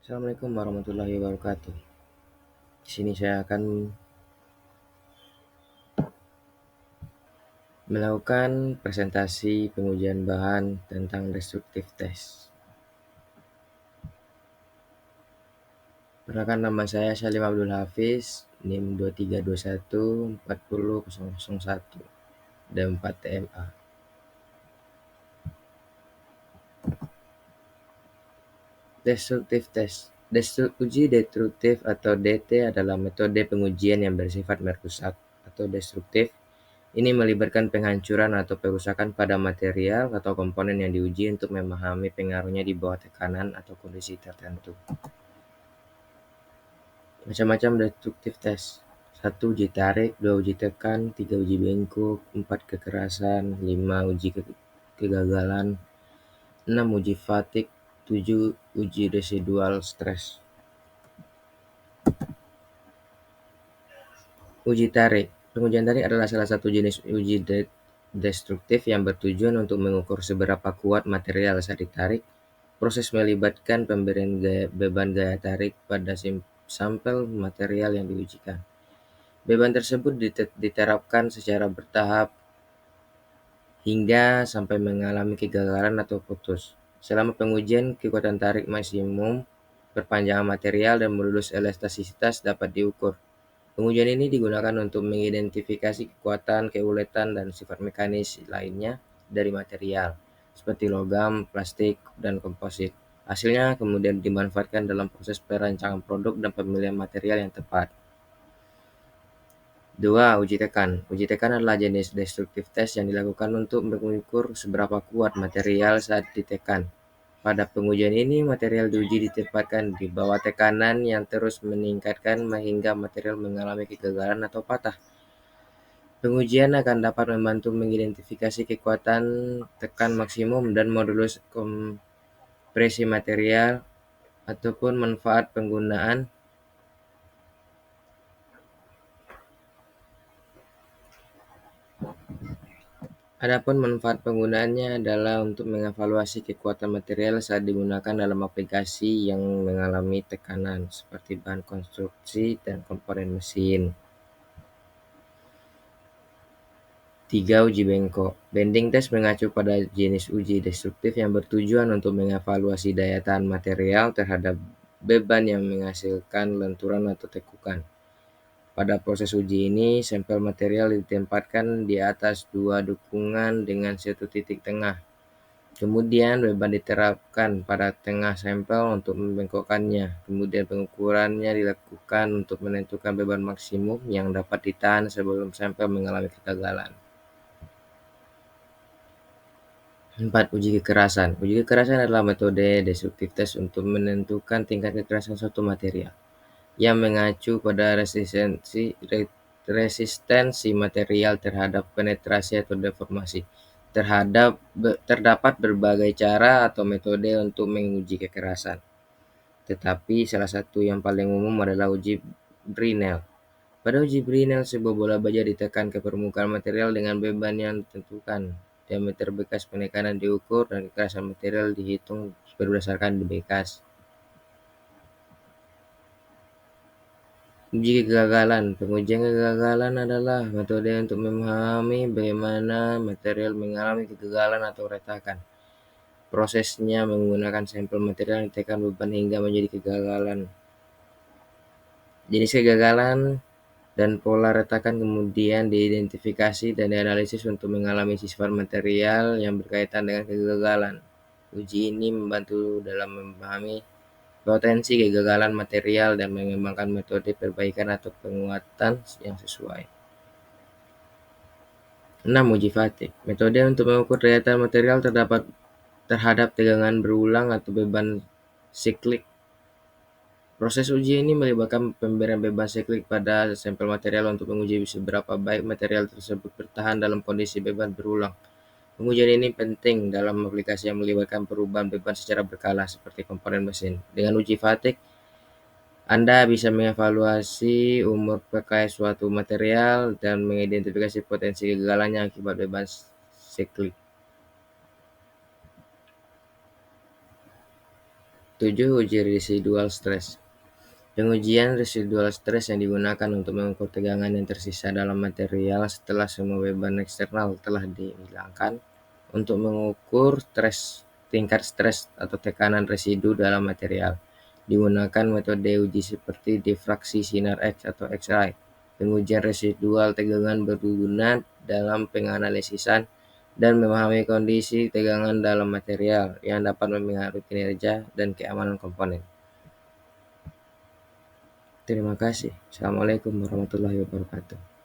Assalamualaikum warahmatullahi wabarakatuh. Di sini saya akan melakukan presentasi pengujian bahan tentang destructive test. Perkenalkan, nama saya Salim Abdul Hafiz, NIM 23214001 dan 4TMA. Destructive test. Uji destruktif atau DT adalah metode pengujian yang bersifat merusak atau destruktif. Ini melibatkan penghancuran atau perusakan pada material atau komponen yang diuji untuk memahami pengaruhnya di bawah tekanan atau kondisi tertentu. Macam-macam destruktif test. 1. Uji tarik, 2. Uji tekan, 3. Uji bengkok, 4. Kekerasan, 5. Uji kegagalan, 6. Uji fatigue, 7. Uji residual stress. Uji tarik. Pengujian tarik adalah salah satu jenis uji destruktif yang bertujuan untuk mengukur seberapa kuat material saat ditarik. Proses melibatkan pemberian beban gaya tarik pada sampel material yang diujikan. Beban tersebut diterapkan secara bertahap hingga sampai mengalami kegagalan atau putus. Selama pengujian, kekuatan tarik maksimum, perpanjangan material, dan modulus elastisitas dapat diukur. Pengujian ini digunakan untuk mengidentifikasi kekuatan, keuletan, dan sifat mekanis lainnya dari material, seperti logam, plastik, dan komposit. Hasilnya kemudian dimanfaatkan dalam proses perancangan produk dan pemilihan material yang tepat. 2. Uji tekan. Uji tekan adalah jenis destructive test yang dilakukan untuk mengukur seberapa kuat material saat ditekan. Pada pengujian ini, material diuji ditempatkan di bawah tekanan yang terus meningkatkan hingga material mengalami kegagalan atau patah. Pengujian akan dapat membantu mengidentifikasi kekuatan tekan maksimum dan modulus kompresi material ataupun manfaat penggunaan. Adapun manfaat penggunaannya adalah untuk mengevaluasi kekuatan material saat digunakan dalam aplikasi yang mengalami tekanan, seperti bahan konstruksi dan komponen mesin. 3. Uji bengkok. Bending test mengacu pada jenis uji destruktif yang bertujuan untuk mengevaluasi daya tahan material terhadap beban yang menghasilkan lenturan atau tekukan. Pada proses uji ini, sampel material ditempatkan di atas dua dukungan dengan satu titik tengah. Kemudian beban diterapkan pada tengah sampel untuk membengkokkannya. Kemudian pengukurannya dilakukan untuk menentukan beban maksimum yang dapat ditahan sebelum sampel mengalami kegagalan. 4. Uji kekerasan. Uji kekerasan adalah metode destruktif test untuk menentukan tingkat kekerasan suatu material yang mengacu pada resistensi material terhadap penetrasi atau deformasi. Terdapat berbagai cara atau metode untuk menguji kekerasan, tetapi salah satu yang paling umum adalah uji Brinell. Pada uji Brinell, sebuah bola baja ditekan ke permukaan material dengan beban yang ditentukan. Diameter bekas penekanan diukur dan kekerasan material dihitung berdasarkan bekas. Uji kegagalan. Pengujian kegagalan adalah metode untuk memahami bagaimana material mengalami kegagalan atau retakan. Prosesnya menggunakan sampel material yang ditekan beban hingga menjadi kegagalan. Jenis kegagalan dan pola retakan kemudian diidentifikasi dan dianalisis untuk mengalami sifat material yang berkaitan dengan kegagalan. Uji ini membantu dalam memahami potensi kegagalan material dan mengembangkan metode perbaikan atau penguatan yang sesuai. 6. Uji fatigue. Metode untuk mengukur daya tahan material terhadap tegangan berulang atau beban siklik. Proses uji ini melibatkan pemberian beban siklik pada sampel material untuk menguji seberapa baik material tersebut bertahan dalam kondisi beban berulang. Pengujian ini penting dalam aplikasi yang melibatkan perubahan beban secara berkala seperti komponen mesin. Dengan uji fatigue, Anda bisa mengevaluasi umur pakai suatu material dan mengidentifikasi potensi kegagalannya akibat beban siklik. 7. Uji residual stress. Pengujian residual stress yang digunakan untuk mengukur tegangan yang tersisa dalam material setelah semua beban eksternal telah dihilangkan untuk mengukur tingkat stres atau tekanan residu dalam material. Digunakan metode uji seperti difraksi sinar X atau X-ray. Pengujian residual tegangan berguna dalam penganalisisan dan memahami kondisi tegangan dalam material yang dapat mempengaruhi kinerja dan keamanan komponen. Terima kasih. Assalamualaikum warahmatullahi wabarakatuh.